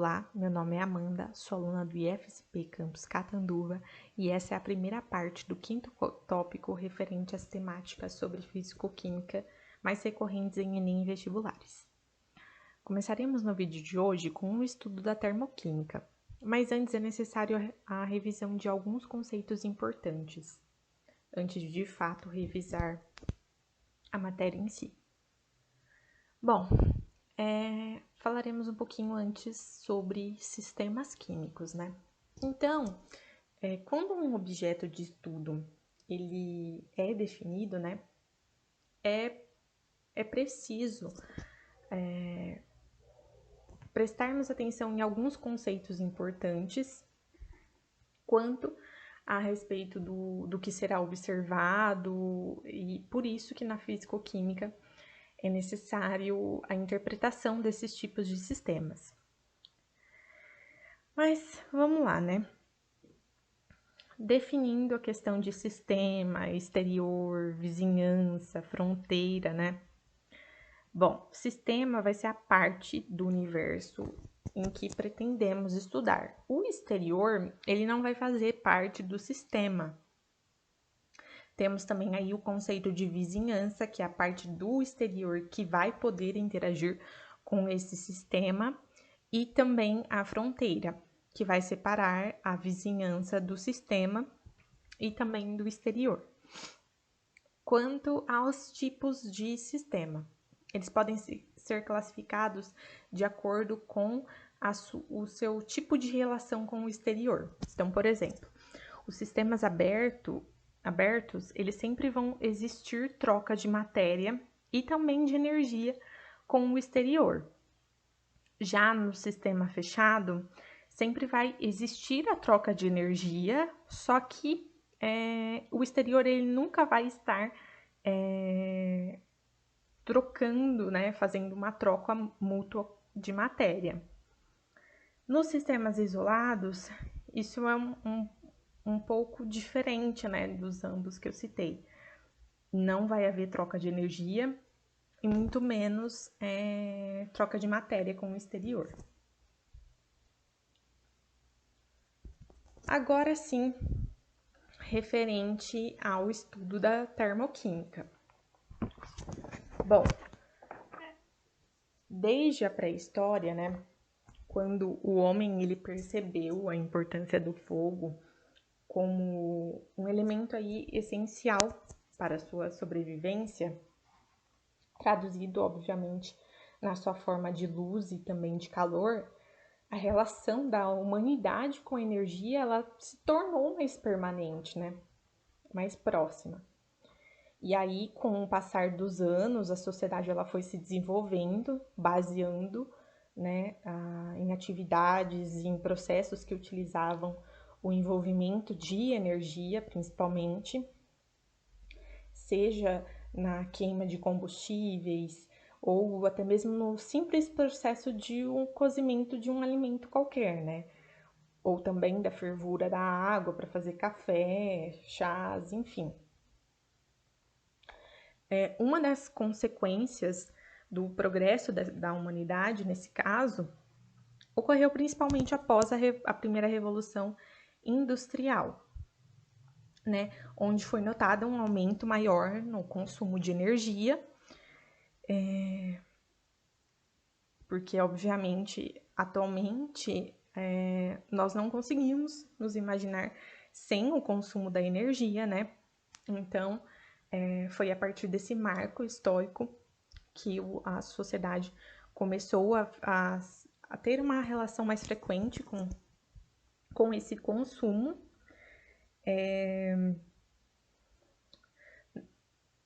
Olá, meu nome é Amanda, sou aluna do IFSP Campus Catanduva e essa é a primeira parte do quinto tópico referente às temáticas sobre físico-química mais recorrentes em Enem e vestibulares. Começaremos no vídeo de hoje com um estudo da termoquímica, mas antes é necessário a revisão de alguns conceitos importantes, antes de fato revisar a matéria em si. Bom, falaremos um pouquinho antes sobre sistemas químicos, né? Então, quando um objeto de estudo ele é definido, né, é preciso prestarmos atenção em alguns conceitos importantes quanto a respeito do que será observado, e por isso que na físico-química é necessário a interpretação desses tipos de sistemas. Mas vamos lá, né? Definindo a questão de sistema, exterior, vizinhança, fronteira, né? Bom, sistema vai ser a parte do universo em que pretendemos estudar. O exterior, ele não vai fazer parte do sistema. Temos também aí o conceito de vizinhança, que é a parte do exterior que vai poder interagir com esse sistema, e também a fronteira, que vai separar a vizinhança do sistema e também do exterior. Quanto aos tipos de sistema, eles podem ser classificados de acordo com o seu tipo de relação com o exterior. Então, por exemplo, os sistemas abertos, eles sempre vão existir troca de matéria e também de energia com o exterior. Já no sistema fechado, sempre vai existir a troca de energia, só que o exterior ele nunca vai estar trocando, né, fazendo uma troca mútua de matéria. Nos sistemas isolados, isso é um pouco diferente, né, dos ambos que eu citei. Não vai haver troca de energia e muito menos troca de matéria com o exterior. Agora sim, referente ao estudo da termoquímica. Bom, desde a pré-história, né, quando o homem ele percebeu a importância do fogo como um elemento aí essencial para a sua sobrevivência, traduzido, obviamente, na sua forma de luz e também de calor, a relação da humanidade com a energia, ela se tornou mais permanente, né? Mais próxima. E aí, com o passar dos anos, a sociedade ela foi se desenvolvendo, baseando, né, em atividades e em processos que utilizavam o envolvimento de energia, principalmente, seja na queima de combustíveis ou até mesmo no simples processo de um cozimento de um alimento qualquer, né? Ou também da fervura da água para fazer café, chás, enfim. Uma das consequências do progresso da humanidade, nesse caso, ocorreu principalmente após a primeira revolução industrial, né, onde foi notado um aumento maior no consumo de energia, porque, obviamente, atualmente, nós não conseguimos nos imaginar sem o consumo da energia, né? Então, foi a partir desse marco histórico que a sociedade começou a ter uma relação mais frequente com esse consumo.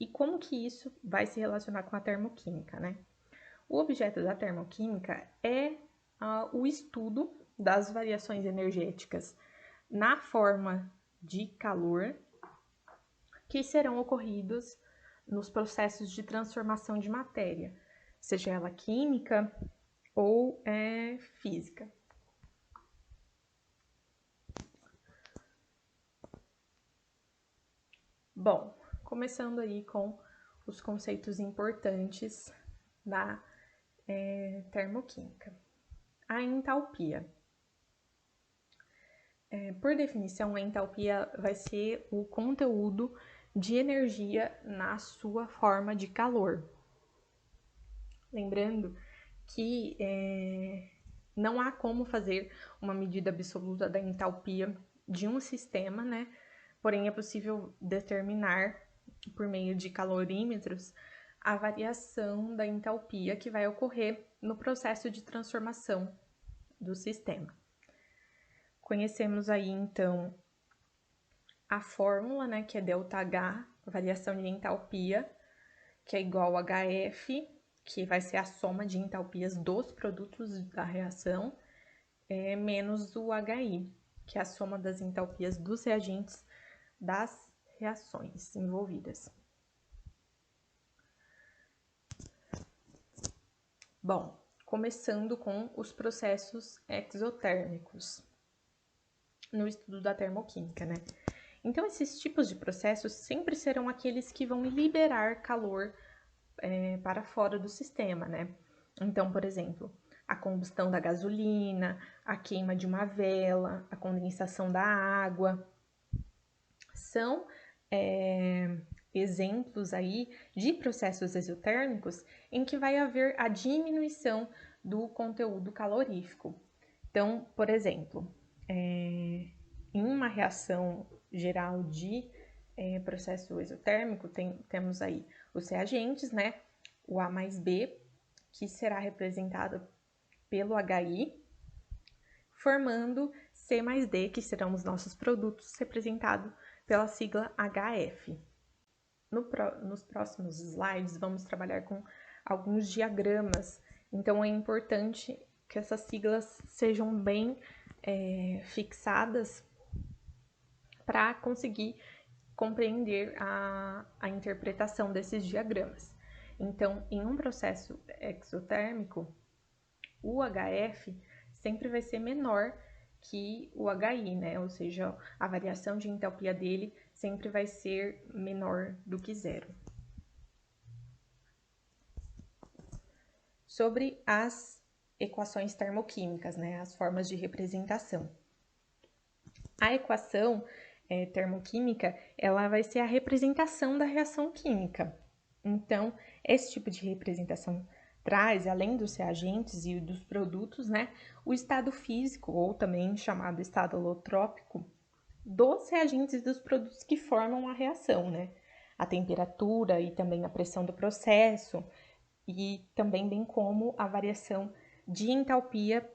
E como que isso vai se relacionar com a termoquímica, né? O objeto da termoquímica é o estudo das variações energéticas na forma de calor que serão ocorridos nos processos de transformação de matéria, seja ela química ou física. Bom, começando aí com os conceitos importantes da termoquímica. a entalpia. Por definição, a entalpia vai ser o conteúdo de energia na sua forma de calor. Lembrando que não há como fazer uma medida absoluta da entalpia de um sistema, né? Porém, é possível determinar, por meio de calorímetros, a variação da entalpia que vai ocorrer no processo de transformação do sistema. Conhecemos aí, então, a fórmula, né, que é ΔH, variação de entalpia, que é igual a HF, que vai ser a soma de entalpias dos produtos da reação, menos o HI, que é a soma das entalpias dos reagentes das reações envolvidas. Bom, começando com os processos exotérmicos, no estudo da termoquímica, né? Então, esses tipos de processos sempre serão aqueles que vão liberar calor para fora do sistema, né? Então, por exemplo, a combustão da gasolina, a queima de uma vela, a condensação da água, são exemplos aí de processos exotérmicos em que vai haver a diminuição do conteúdo calorífico. Então, por exemplo, em uma reação geral de processo exotérmico, temos aí os reagentes, né? O A mais B, que será representado pelo HI, formando C mais D, que serão os nossos produtos, representados pela sigla HF. Nos próximos slides, vamos trabalhar com alguns diagramas, então é importante que essas siglas sejam bem fixadas para conseguir compreender a interpretação desses diagramas. Então, em um processo exotérmico, o HF sempre vai ser menor que o HI, né? Ou seja, a variação de entalpia dele sempre vai ser menor do que zero. Sobre as equações termoquímicas, né? As formas de representação. A equação termoquímica, ela vai ser a representação da reação química. Então, esse tipo de representação traz, além dos reagentes e dos produtos, né, o estado físico, ou também chamado estado holotrópico, dos reagentes e dos produtos que formam a reação, né? A temperatura e também a pressão do processo, e também bem como a variação de entalpia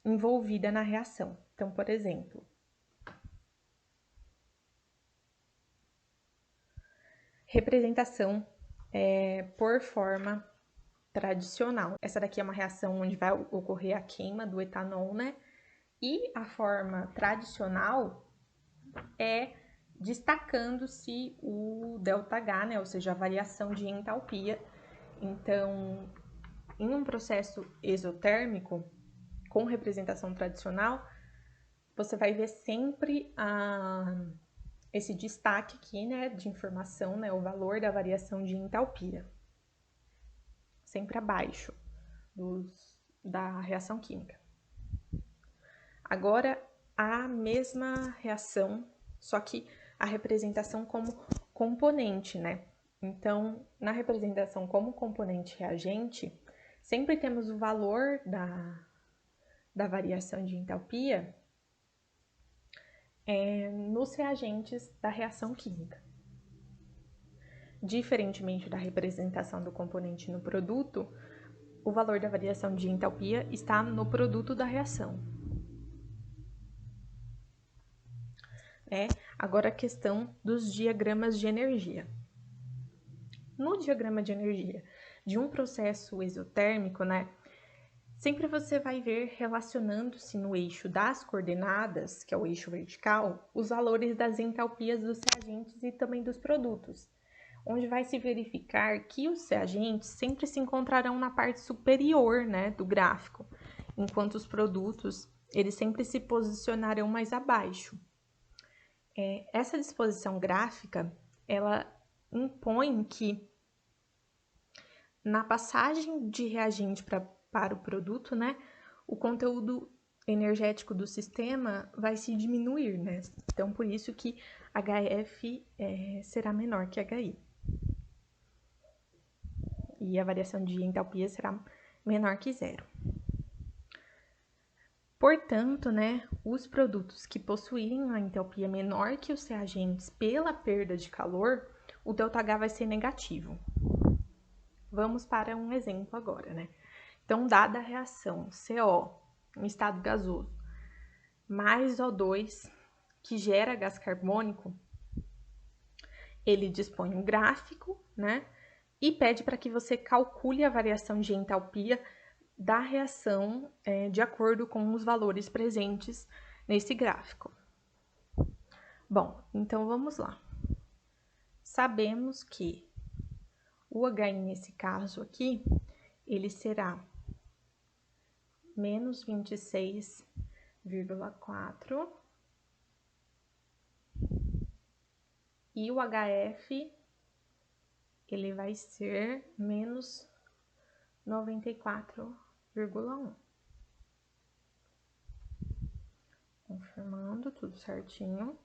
envolvida na reação. Então, por exemplo, representação por forma tradicional. Essa daqui é uma reação onde vai ocorrer a queima do etanol, né? E a forma tradicional é destacando-se o ΔH, né? Ou seja, a variação de entalpia. Então, em um processo exotérmico, com representação tradicional, você vai ver sempre esse destaque aqui, né, de informação, né, o valor da variação de entalpia, sempre abaixo da reação química. Agora, a mesma reação, só que a representação como componente, né? Então, na representação como componente reagente, sempre temos o valor da variação de entalpia nos reagentes da reação química. Diferentemente da representação do componente no produto, o valor da variação de entalpia está no produto da reação. Agora a questão dos diagramas de energia. No diagrama de energia de um processo exotérmico, né, sempre você vai ver relacionando-se no eixo das coordenadas, que é o eixo vertical, os valores das entalpias dos reagentes e também dos produtos, onde vai se verificar que os reagentes sempre se encontrarão na parte superior, né, do gráfico, enquanto os produtos eles sempre se posicionarão mais abaixo. Essa disposição gráfica, ela impõe que na passagem de reagente para o produto, né, o conteúdo energético do sistema vai se diminuir, né? Então, por isso que HF será menor que HI. E a variação de entalpia será menor que zero. Portanto, né, os produtos que possuírem uma entalpia menor que os reagentes pela perda de calor, o ΔH vai ser negativo. Vamos para um exemplo agora, né? Então, dada a reação CO em estado gasoso mais O2, que gera gás carbônico, ele dispõe um gráfico, né? E pede para que você calcule a variação de entalpia da reação de acordo com os valores presentes nesse gráfico. Bom, então vamos lá. Sabemos que o HI nesse caso aqui, ele será menos 26,4 e o HF ele vai ser menos 94,1. Confirmando tudo certinho.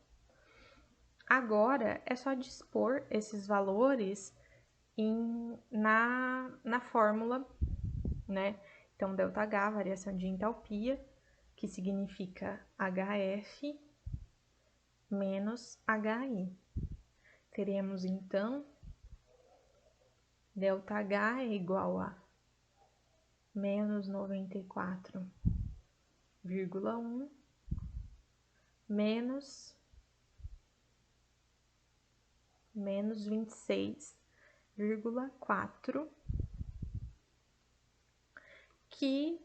Agora é só dispor esses valores na fórmula, né? Então, ΔH, variação de entalpia, que significa HF menos HI. Teremos, então, ΔH é igual a menos 94,1 menos 26,4, que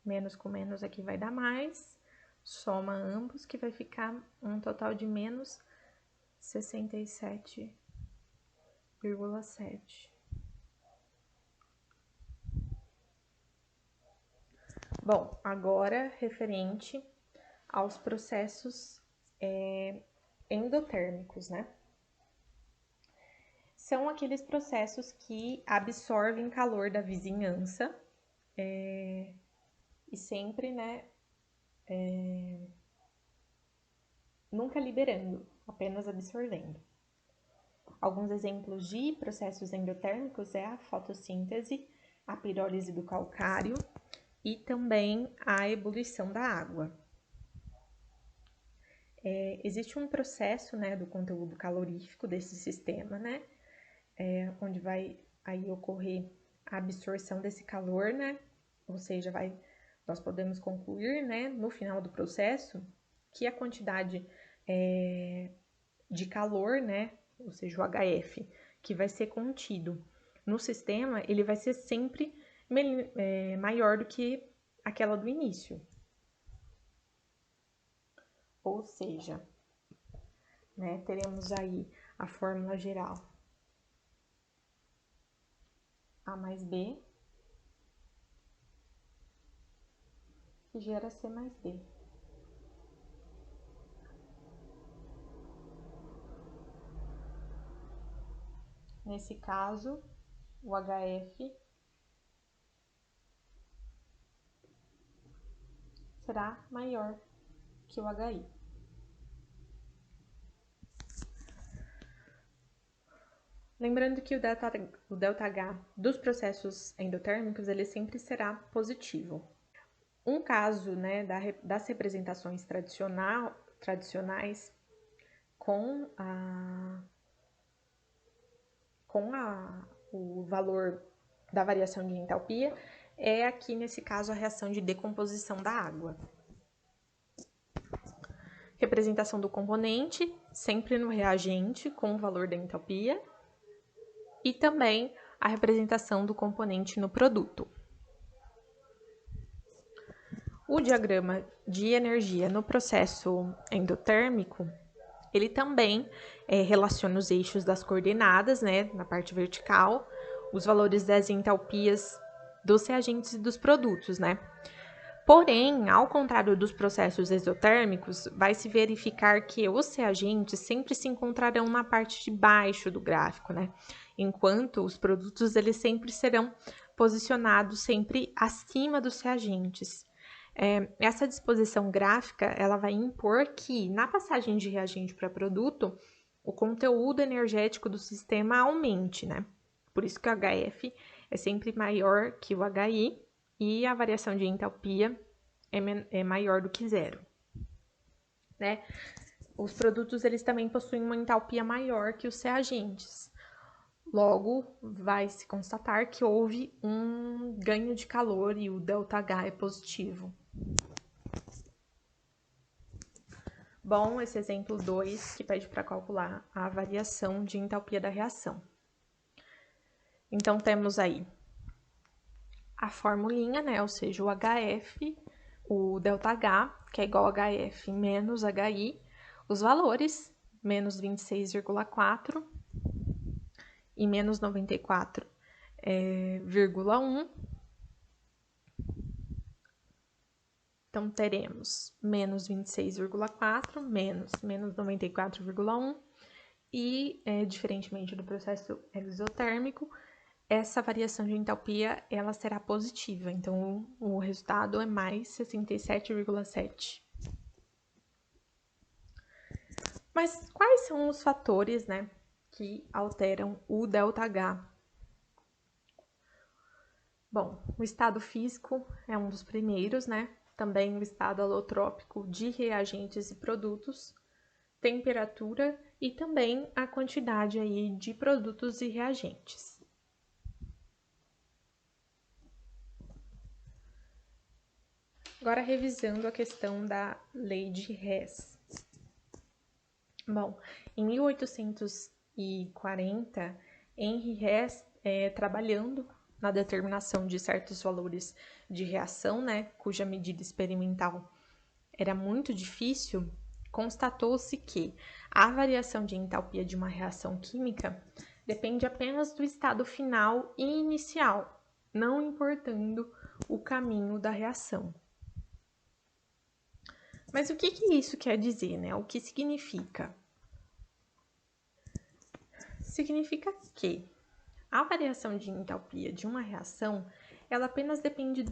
menos com menos aqui vai dar mais, soma ambos, que vai ficar um total de menos 67,7. Bom, agora referente aos processos endotérmicos, né? São aqueles processos que absorvem calor da vizinhança e sempre, né, nunca liberando, apenas absorvendo. Alguns exemplos de processos endotérmicos é a fotossíntese, a pirólise do calcário e também a ebulição da água. Existe um processo, né, do conteúdo calorífico desse sistema, né, onde vai aí ocorrer a absorção desse calor, né, ou seja, nós podemos concluir, né, no final do processo, que a quantidade de calor, né, ou seja, o HF, que vai ser contido no sistema, ele vai ser sempre maior do que aquela do início. Ou seja, né, teremos aí a fórmula geral A mais B, que gera C mais D. Nesse caso, o HF será maior que o HI. Lembrando que o ΔH dos processos endotérmicos, ele sempre será positivo. Um caso, né, das representações tradicionais com o valor da variação de entalpia é aqui, nesse caso, a reação de decomposição da água. Representação do componente, sempre no reagente, com o valor da entalpia. E também a representação do componente no produto. O diagrama de energia no processo endotérmico, ele também relaciona os eixos das coordenadas, né, na parte vertical, os valores das entalpias dos reagentes e dos produtos, né? Porém, ao contrário dos processos exotérmicos, vai se verificar que os reagentes sempre se encontrarão na parte de baixo do gráfico, né? Enquanto os produtos eles sempre serão posicionado sempre acima dos reagentes. Essa disposição gráfica, ela vai impor que, na passagem de reagente para produto, o conteúdo energético do sistema aumente, né? Por isso que o HF é sempre maior que o HI e a variação de entalpia é maior do que zero, né? Os produtos, eles também possuem uma entalpia maior que os reagentes. Logo, vai se constatar que houve um ganho de calor e o ΔH é positivo. Bom, esse exemplo 2, que pede para calcular a variação de entalpia da reação. Então, temos aí a formulinha, né? Ou seja, o HF, o ΔH, que é igual a HF menos HI, os valores, menos 26,4 e menos 94,1. Então, teremos menos 26,4 menos 94,1 e, diferentemente do processo exotérmico, essa variação de entalpia, ela será positiva. Então, o resultado é mais 67,7. Mas quais são os fatores, né, que alteram o ΔH? Bom, o estado físico é um dos primeiros, né? Também o estado alotrópico de reagentes e produtos, temperatura e também a quantidade aí de produtos e reagentes. Agora, revisando a questão da lei de Hess. Bom, em 1840, Henry Hess, trabalhando na determinação de certos valores de reação, né, cuja medida experimental era muito difícil, constatou-se que a variação de entalpia de uma reação química depende apenas do estado final e inicial, não importando o caminho da reação. Mas o que isso quer dizer, né? O que significa? Significa que a variação de entalpia de uma reação, ela apenas depende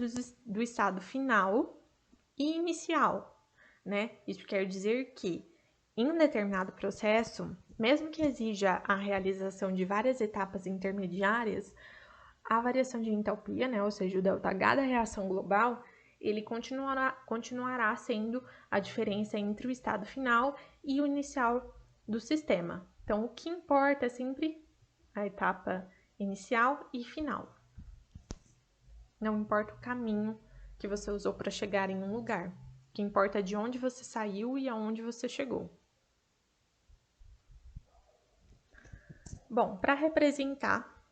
do estado final e inicial, né? Isso quer dizer que, em um determinado processo, mesmo que exija a realização de várias etapas intermediárias, a variação de entalpia, né, ou seja, o ΔH da reação global, ele continuará sendo a diferença entre o estado final e o inicial do sistema. Então, o que importa é sempre a etapa inicial e final. Não importa o caminho que você usou para chegar em um lugar. O que importa é de onde você saiu e aonde você chegou. Bom, para representar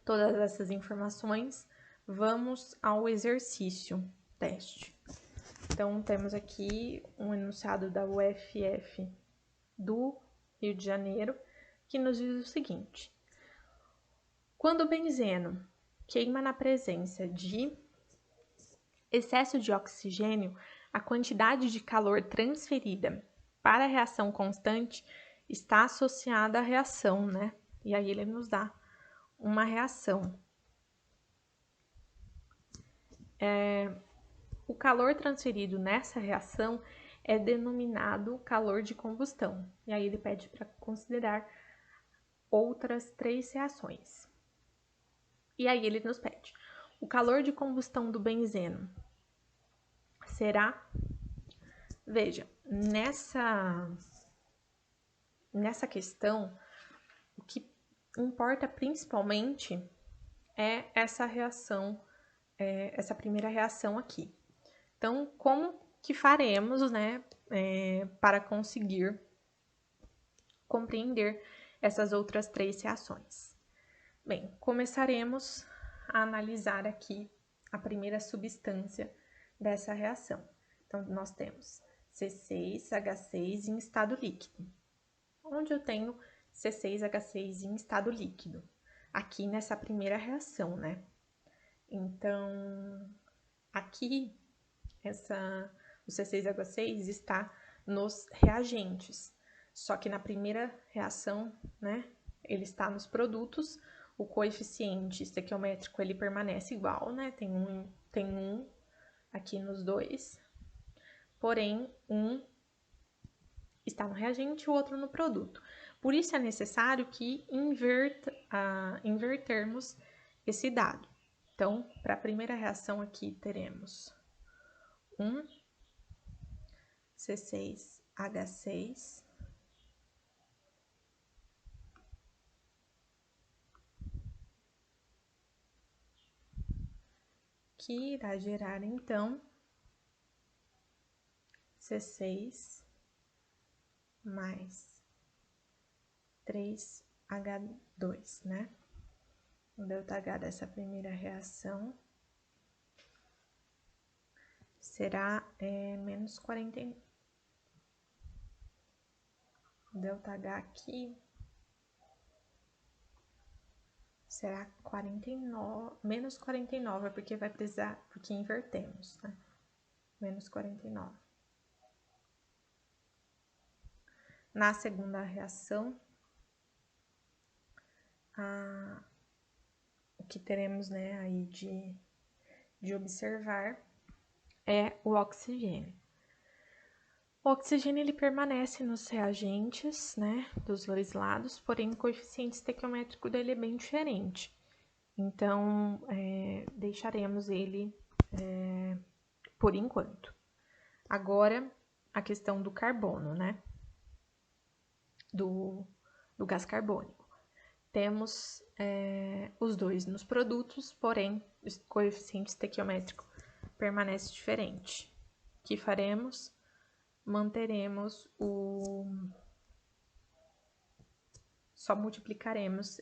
todas essas informações, vamos ao exercício teste. Então, temos aqui um enunciado da UFF do Rio de Janeiro, que nos diz o seguinte: quando o benzeno queima na presença de excesso de oxigênio, a quantidade de calor transferida para a reação constante está associada à reação, né? E aí ele nos dá uma reação. O calor transferido nessa reação é denominado calor de combustão. E aí ele pede para considerar outras 3 reações. E aí ele nos pede: o calor de combustão do benzeno será... Veja, nessa questão, o que importa principalmente é essa reação, essa primeira reação aqui. Então, como que faremos, né, para conseguir compreender essas outras 3 reações? Bem, começaremos a analisar aqui a primeira substância dessa reação. Então, nós temos C6H6 em estado líquido. Onde eu tenho C6H6 em estado líquido? Aqui nessa primeira reação, né? Então, aqui, o C6H6 está nos reagentes. Só que na primeira reação, né, ele está nos produtos, o coeficiente estequiométrico ele permanece igual, né? Tem um aqui nos dois, porém, um está no reagente e o outro no produto. Por isso é necessário que invertermos esse dado. Então, para a primeira reação aqui, teremos um C6H6 que irá gerar, então, C6 mais 3H2, né? O ΔH dessa primeira reação será menos 40. O ΔH aqui será 49, menos 49, porque vai precisar, porque invertemos, né? Menos 49. Na segunda reação, o que teremos, né, aí de observar é o oxigênio. O oxigênio ele permanece nos reagentes, né, dos dois lados, porém o coeficiente estequiométrico dele é bem diferente. Então, deixaremos ele por enquanto. Agora, a questão do carbono, né, do gás carbônico. Temos os dois nos produtos, porém o coeficiente estequiométrico permanece diferente. O que faremos? Manteremos só multiplicaremos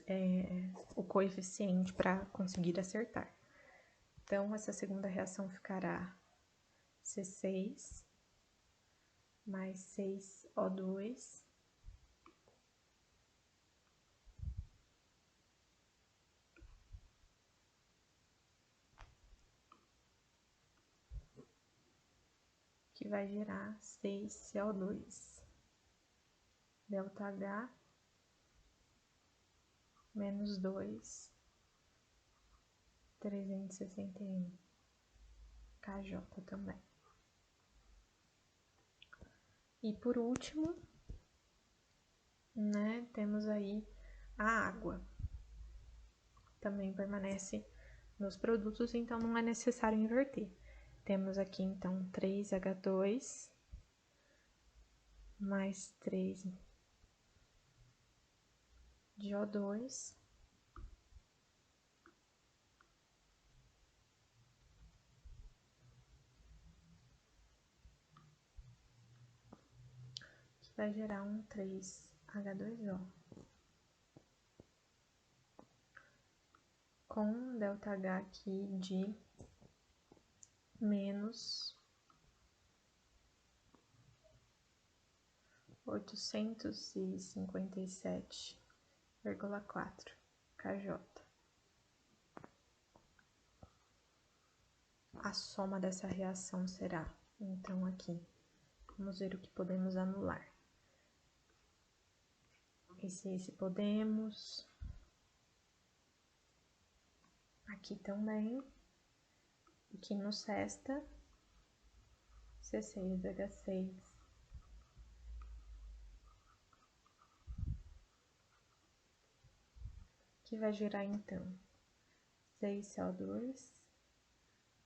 o coeficiente para conseguir acertar. Então, essa segunda reação ficará C6 mais 6O2 que vai gerar 6CO2 ΔH menos 2 361 KJ também. E por último, né, temos aí a água. Também permanece nos produtos, então não é necessário inverter. Temos aqui, então, 3H2 mais 3 de O2 que vai gerar um 3H2O com ΔH aqui de menos 857,4 KJ. A soma dessa reação será, então, aqui. Vamos ver o que podemos anular. Esse podemos. Aqui também. Aqui no sexta, C6H6 que vai gerar, então, 6CO2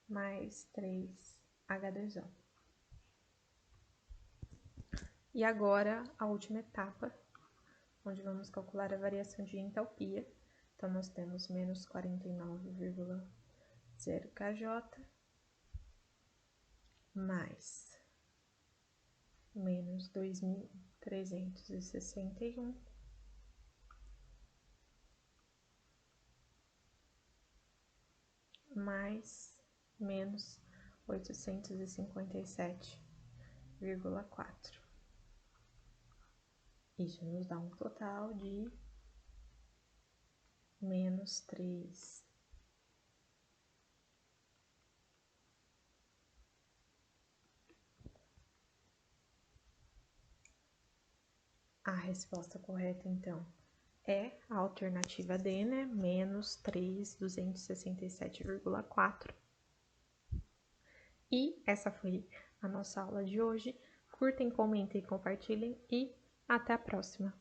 mais 3H2O. E agora, a última etapa, onde vamos calcular a variação de entalpia. Então, nós temos menos 49,0 KJ mais menos 2.361 mais menos 857,4. Isso nos dá um total de menos 3. A resposta correta, então, é a alternativa D, né? Menos 3.267,4. E essa foi a nossa aula de hoje. Curtem, comentem, compartilhem e até a próxima!